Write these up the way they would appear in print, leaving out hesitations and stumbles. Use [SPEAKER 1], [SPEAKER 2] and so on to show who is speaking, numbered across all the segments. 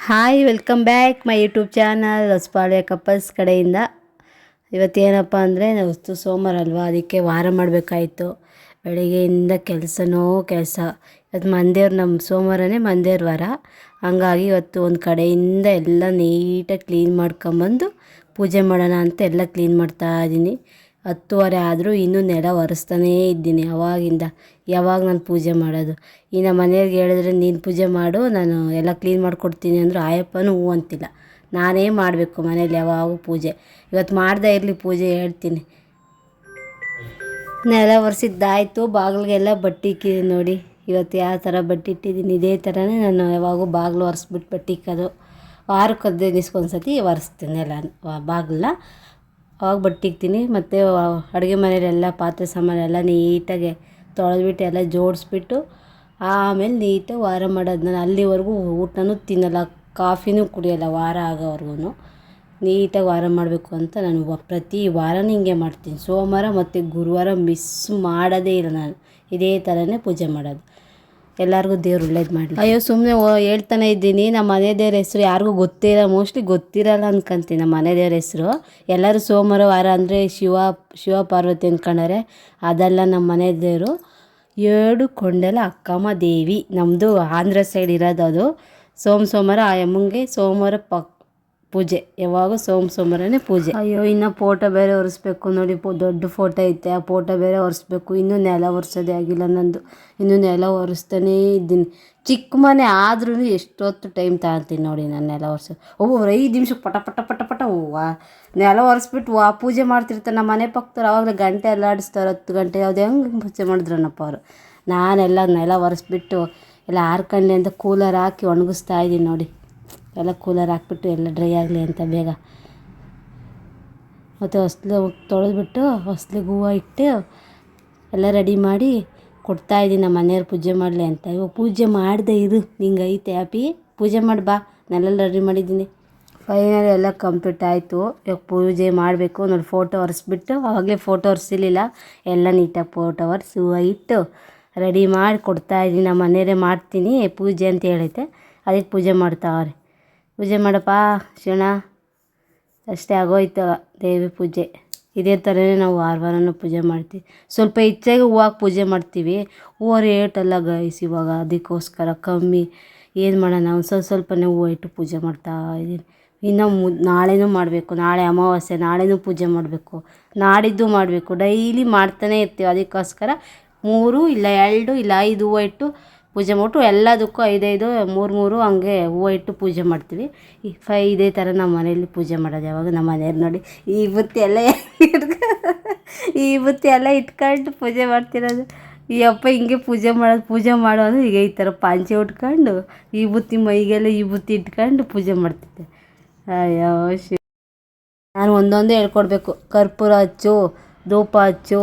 [SPEAKER 1] Hi welcome back my YouTube channel Hosapalya couples ಕಡೆಯಿಂದ. ಇವತ್ತೇನಪ್ಪ ಅಂದರೆ ನಾವು ಸೋಮವಾರ ಅಲ್ವಾ, ಅದಕ್ಕೆ ವಾರ ಮಾಡಬೇಕಾಯ್ತು. ಬೆಳಗ್ಗೆಯಿಂದ ಕೆಲಸ. ಇವತ್ತು ಮಂದೇವ್ರು, ನಮ್ಮ ಸೋಮವಾರನೇ ಮಂದೇವ್ರ ವಾರ. ಹಂಗಾಗಿ ಇವತ್ತು ಒಂದು ಕಡೆಯಿಂದ ಎಲ್ಲ ನೀಟಾಗಿ ಕ್ಲೀನ್ ಮಾಡ್ಕೊಂಬಂದು ಪೂಜೆ ಮಾಡೋಣ ಅಂತ ಎಲ್ಲ ಕ್ಲೀನ್ ಮಾಡ್ತಾಯಿದ್ದೀನಿ. 10:30 ಆದರೂ ಇನ್ನೂ ನೆಲ ಒರೆಸ್ತಾನೇ ಇದ್ದೀನಿ ಅವಾಗಿಂದ. ಯಾವಾಗ ನಾನು ಪೂಜೆ ಮಾಡೋದು? ಈ ನಮ್ಮ ಮನೆಯವ್ರಿಗೆ ಹೇಳಿದ್ರೆ ನೀನು ಪೂಜೆ ಮಾಡು, ನಾನು ಎಲ್ಲ ಕ್ಲೀನ್ ಮಾಡಿಕೊಡ್ತೀನಿ ಅಂದರು. ಆಯಪ್ಪನೂ ಹೂ ಅಂತಿಲ್ಲ. ನಾನೇ ಮಾಡಬೇಕು ಮನೇಲಿ ಯಾವಾಗೂ ಪೂಜೆ. ಇವತ್ತು ಮಾಡ್ದೇ ಇರಲಿ ಪೂಜೆ, ಹೇಳ್ತೀನಿ. ನೆಲ ಒರೆಸಿದ್ದಾಯಿತು, ಬಾಗಿಲಿಗೆಲ್ಲ ಬಟ್ಟೆ ಇಕ್ಕಿದ್ದೀನಿ ನೋಡಿ. ಇವತ್ತು ಯಾವ ಥರ ಬಟ್ಟೆ ಇಟ್ಟಿದ್ದೀನಿ ಇದೇ ಥರನೇ ನಾನು ಯಾವಾಗೂ ಬಾಗಿಲು ಒರೆಸ್ಬಿಟ್ಟು ಬಟ್ಟೆ ಇಕ್ಕೋದು. ವಾರಕ್ಕೆ 15 ದಿವ್ಸಕ್ಕೊಂದು ಸತಿ ಒರೆಸ್ತೀನಿ ಎಲ್ಲ ಬಾಗಿಲನ್ನ. ಅವಾಗ ಬಟ್ಟೆ ಇಕ್ತೀನಿ. ಮತ್ತು ಅಡುಗೆ ಮನೆಯಲ್ಲೆಲ್ಲ ಪಾತ್ರೆ ಸಾಮಾನೆಲ್ಲ ನೀಟಾಗಿ ತೊಳೆದ್ಬಿಟ್ಟು ಎಲ್ಲ ಜೋಡಿಸ್ಬಿಟ್ಟು ಆಮೇಲೆ ನೀಟಾಗಿ ವಾರ ಮಾಡೋದು. ನಾನು ಅಲ್ಲಿವರೆಗೂ ಊಟನೂ ತಿನ್ನಲ್ಲ, ಕಾಫಿನೂ ಕುಡಿಯೋಲ್ಲ ವಾರ ಆಗೋವರೆಗೂ. ನೀಟಾಗಿ ವಾರ ಮಾಡಬೇಕು ಅಂತ ನಾನು ಪ್ರತಿ ವಾರನೂ ಹಿಂಗೆ ಮಾಡ್ತೀನಿ. ಸೋಮವಾರ ಮತ್ತು ಗುರುವಾರ ಮಿಸ್ ಮಾಡೋದೇ ಇಲ್ಲ ನಾನು. ಇದೇ ಥರನೇ ಪೂಜೆ ಮಾಡೋದು. ಎಲ್ಲರಿಗೂ ದೇವ್ರು ಒಳ್ಳೇದು ಮಾಡಲಿ. ಅಯ್ಯೋ ಸುಮ್ಮನೆ ಹೇಳ್ತಾನೆ ಇದ್ದೀನಿ. ನಮ್ಮ ಮನೆ ದೇವ್ರ ಹೆಸರು ಯಾರಿಗೂ ಮೋಸ್ಟ್ಲಿ ಗೊತ್ತಿರಲ್ಲ ಅನ್ಕೊಂತೀನಿ. ನಮ್ಮ ಮನೆ ದೇವ್ರ ಹೆಸರು ಎಲ್ಲರೂ ಸೋಮವಾರ ವಾರ ಅಂದರೆ ಶಿವ ಪಾರ್ವತಿ ಅಂದ್ಕೊಂಡಾರೆ. ಅದೆಲ್ಲ ನಮ್ಮ ಮನೆ ದೇವರು 7 ಕೊಂಡಲ ಅಕ್ಕಮ್ಮ ದೇವಿ. ನಮ್ಮದು ಆಂಧ್ರ ಸೈಡ್ ಇರೋದು ಅದು. ಸೋಮವಾರ ಆ ಅಮ್ಮಂಗೆ ಸೋಮವಾರ ಪೂಜೆ, ಯಾವಾಗ ಸೋಮವಾರನೇ ಪೂಜೆ. ಅಯ್ಯೋ ಇನ್ನು ಫೋಟೋ ಬೇರೆ ಒರೆಸ್ಬೇಕು ನೋಡಿ. ದೊಡ್ಡ ಫೋಟೋ ಐತೆ, ಆ ಫೋಟೋ ಬೇರೆ ಒರೆಸ್ಬೇಕು. ಇನ್ನೂ ನೆಲ ಒರೆಸೋದೇ ಆಗಿಲ್ಲ ನಂದು. ಇನ್ನೂ ನೆಲ ಒರೆಸ್ತಾನೇ ಇದ್ದೀನಿ. ಚಿಕ್ಕ ಮನೆ ಆದ್ರೂ ಎಷ್ಟೊತ್ತು ಟೈಮ್ ತಗೊತೀನಿ ನೋಡಿ ನಾನು ನೆಲ ಒರೆಸೋದು. 5 ನಿಮಿಷಕ್ಕೆ ಪಟ ನೆಲ ಒರೆಸ್ಬಿಟ್ಟು ಪೂಜೆ ಮಾಡ್ತಿರ್ತಾರೆ. ನಮ್ಮ ಮನೆ ಪಕ್ಕದವ್ರು ಆವಾಗಲೇ ಗಂಟೆ ಎಲ್ಲ ಆಡಿಸ್ತಾರೆ. 10 ಗಂಟೆ ಯಾವುದೇ ಹೆಂಗೆ ಪೂಜೆ ಮಾಡಿದ್ರನಪ್ಪ ಅವರು. ನಾನೆಲ್ಲ ನೆಲ ಒರೆಸ್ಬಿಟ್ಟು ಎಲ್ಲ ಆರ್ಕಂಡ್ಲಿ ಅಂತ ಕೂಲರ್ ಹಾಕಿ ಒಣಗಿಸ್ತಾ ಇದ್ದೀನಿ ನೋಡಿ. ಎಲ್ಲ ಕೂಲರ್ ಹಾಕ್ಬಿಟ್ಟು ಎಲ್ಲ ಡ್ರೈ ಆಗಲಿ ಅಂತ ಬೇಗ. ಮತ್ತು ಹೊಸ್ಲು ತೊಳೆದ್ಬಿಟ್ಟು ಹೊಸ್ಲಿಗೆ ಹೂವು ಇಟ್ಟು ಎಲ್ಲ ರೆಡಿ ಮಾಡಿ ಕೊಡ್ತಾಯಿದ್ದೀನಿ ನಮ್ಮ ಮನೆಯವ್ರು ಪೂಜೆ ಮಾಡಲಿ ಅಂತ. ಇವಾಗ ಪೂಜೆ ಮಾಡಿದೆ ಇರು, ನಿಂಗೆ ಐತೆ ಹ್ಯಾಪಿ, ಪೂಜೆ ಮಾಡಿ ಬಾ. ನಾನೆಲ್ಲ ರೆಡಿ ಮಾಡಿದ್ದೀನಿ. ಫೈನಲಿ ಎಲ್ಲ ಕಂಪ್ಲೀಟ್ ಆಯಿತು. ಇವಾಗ ಪೂಜೆ ಮಾಡಬೇಕು ನೋಡಿ. ಫೋಟೋ ಒರೆಸ್ಬಿಟ್ಟು, ಆವಾಗಲೇ ಫೋಟೋ ಒರೆಸಿಲಿಲ್ಲ, ಎಲ್ಲ ನೀಟಾಗಿ ಫೋಟೋ ಒರೆಸಿ ಹೂವು ಇಟ್ಟು ರೆಡಿ ಮಾಡಿ ಕೊಡ್ತಾಯಿದ್ದೀನಿ. ನಮ್ಮ ಮನೆಯವರೇ ಮಾಡ್ತೀನಿ ಪೂಜೆ ಅಂತ ಹೇಳೈತೆ, ಅದಕ್ಕೆ ಪೂಜೆ ಮಾಡ್ತಾವ್ರೆ. ಪೂಜೆ ಮಾಡಪ್ಪ ಶಿವಣ್ಣ. ಅಷ್ಟೇ ಆಗೋಯ್ತು ದೇವಿ ಪೂಜೆ. ಇದೇ ಥರನೇ ನಾವು ವಾರನೂ ಪೂಜೆ ಮಾಡ್ತೀವಿ. ಸ್ವಲ್ಪ ಹೆಚ್ಚಾಗಿ ಹೂವಾಗಿ ಪೂಜೆ ಮಾಡ್ತೀವಿ. ಹೂವು ರೇಟಲ್ಲ ಗೈಸ್ ಇವಾಗ, ಅದಕ್ಕೋಸ್ಕರ ಕಮ್ಮಿ ಏನು ಮಾಡೋಣ, ಒಂದು ಸ್ವಲ್ಪನೇ ಹೂವು ಇಟ್ಟು ಪೂಜೆ ಮಾಡ್ತಾಯಿದ್ದೀನಿ. ಇನ್ನು ನಾಳೆನೂ ಮಾಡಬೇಕು. ನಾಳೆ ಅಮಾವಾಸ್ಯೆ, ನಾಳೆನೂ ಪೂಜೆ ಮಾಡಬೇಕು, ನಾಡಿದ್ದು ಮಾಡಬೇಕು. ಡೈಲಿ ಮಾಡ್ತಾನೆ ಇರ್ತೀವಿ. ಅದಕ್ಕೋಸ್ಕರ 3 ಇಲ್ಲ 2 ಇಲ್ಲ 5 ಹೂವು ಇಟ್ಟು ಪೂಜೆ ಮಾಡ್ಬಿಟ್ಟು ಎಲ್ಲದಕ್ಕೂ 5 3 ಹಂಗೆ ಹೂವು ಇಟ್ಟು ಪೂಜೆ ಮಾಡ್ತೀವಿ. ಇದೇ ಥರ ನಮ್ಮ ಮನೆಯಲ್ಲಿ ಪೂಜೆ ಮಾಡೋದು. ಯಾವಾಗ ನಮ್ಮ ಮನೆಯವ್ರು ನೋಡಿ ಈ ಬುತ್ತಿ ಎಲ್ಲ ಇಟ್ಕೊಂಡು ಪೂಜೆ ಮಾಡ್ತಿರೋದು. ಈ ಅಪ್ಪ ಹಿಂಗೆ ಪೂಜೆ ಮಾಡು ಅಂದರೆ ಈಗ ಈ ಥರ ಪಾಂಚೆ ಉಟ್ಕೊಂಡು ಈ ಬುತ್ತಿ ಮೈಗೆಲ್ಲ ಈ ಬುತ್ತಿ ಇಟ್ಕೊಂಡು ಪೂಜೆ ಮಾಡ್ತಿದ್ದೆ. ಅಯ್ಯೋ ನಾನು ಒಂದೊಂದೇ ಹೇಳ್ಕೊಡ್ಬೇಕು. ಕರ್ಪೂರ ಹಚ್ಚು, ಧೂಪ ಹಚ್ಚು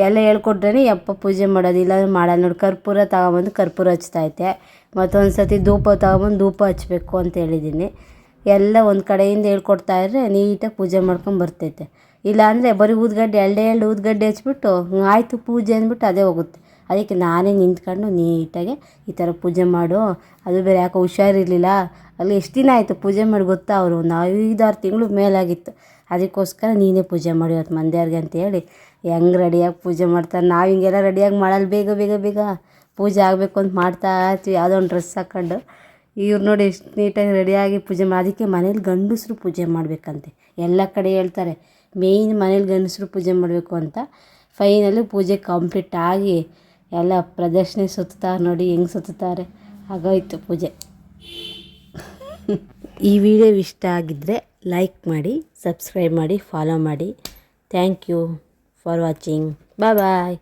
[SPEAKER 1] ಎಲ್ಲ ಹೇಳ್ಕೊಟ್ರೆ ಯಪ್ಪ ಪೂಜೆ ಮಾಡೋದು. ಇಲ್ಲಾಂದ್ರೆ ಮಾಡಲ್ಲ ನೋಡಿ. ಕರ್ಪೂರ ತಗೊಬಂದು ಕರ್ಪೂರ ಹಚ್ತೈತೆ. ಮತ್ತೊಂದು ಸತಿ ಧೂಪ ತಗೊಬಂದು ಧೂಪ ಹಚ್ಚಬೇಕು ಅಂತ ಹೇಳಿದ್ದೀನಿ. ಎಲ್ಲ ಒಂದು ಕಡೆಯಿಂದ ಹೇಳ್ಕೊಡ್ತಾಯಿದ್ರೆ ನೀಟಾಗಿ ಪೂಜೆ ಮಾಡ್ಕೊಂಡು ಬರ್ತೈತೆ. ಇಲ್ಲಾಂದರೆ ಬರೀ ಊದ್ಗಡ್ಡೆ 2 ಊದ್ಗಡ್ಡೆ ಹಚ್ಬಿಟ್ಟು ಆಯಿತು ಪೂಜೆ ಅಂದ್ಬಿಟ್ಟು ಅದೇ ಹೋಗುತ್ತೆ. ಅದಕ್ಕೆ ನಾನೇ ನಿಂತ್ಕೊಂಡು ನೀಟಾಗಿ ಈ ಥರ ಪೂಜೆ ಮಾಡು. ಅದು ಬೇರೆ ಯಾಕೋ ಹುಷಾರಿರಲಿಲ್ಲ. ಅಲ್ಲಿ ಎಷ್ಟು ದಿನ ಆಯಿತು ಪೂಜೆ ಮಾಡಿ ಗೊತ್ತಾ, ಅವರು ಒಂದು 5-6 ತಿಂಗಳು ಮೇಲಾಗಿತ್ತು. ಅದಕ್ಕೋಸ್ಕರ ನೀನೇ ಪೂಜೆ ಮಾಡಿ ಇವತ್ತು ಮಂದ್ಯಾರಿಗೆ ಅಂತೇಳಿ ಹೆಂಗೆ ರೆಡಿಯಾಗಿ ಪೂಜೆ ಮಾಡ್ತಾರೆ. ನಾವು ಹಿಂಗೆಲ್ಲ ರೆಡಿಯಾಗಿ ಮಾಡಲ್ಲ. ಬೇಗ ಪೂಜೆ ಆಗಬೇಕು ಅಂತ ಮಾಡ್ತಾ ಇರ್ತೀವಿ. ಯಾವುದೋ ಒಂದು ಡ್ರೆಸ್ ಹಾಕ್ಕೊಂಡು. ಇವ್ರು ನೋಡಿ ಎಷ್ಟು ನೀಟಾಗಿ ರೆಡಿಯಾಗಿ ಪೂಜೆ ಅದಕ್ಕೆ ಮನೇಲಿ ಗಂಡಸರು ಪೂಜೆ ಮಾಡಬೇಕಂತೆ. ಎಲ್ಲ ಕಡೆ ಹೇಳ್ತಾರೆ ಮೇಯ್ನ್ ಮನೇಲಿ ಗಂಡಸರು ಪೂಜೆ ಮಾಡಬೇಕು ಅಂತ. ಫೈನಲಿ ಪೂಜೆ ಕಂಪ್ಲೀಟ್ ಆಗಿ ಎಲ್ಲ ಪ್ರದಕ್ಷಿಣೆ ಸುತ್ತಾರೆ ನೋಡಿ ಹೆಂಗೆ ಸುತ್ತಾರೆ. ಆಗೋಯ್ತು ಪೂಜೆ. ಈ ವಿಡಿಯೋ ಇಷ್ಟ ಆಗಿದ್ದರೆ ಲೈಕ್ ಮಾಡಿ, ಸಬ್ಸ್ಕ್ರೈಬ್ ಮಾಡಿ, ಫಾಲೋ ಮಾಡಿ. Thank you for watching. Bye.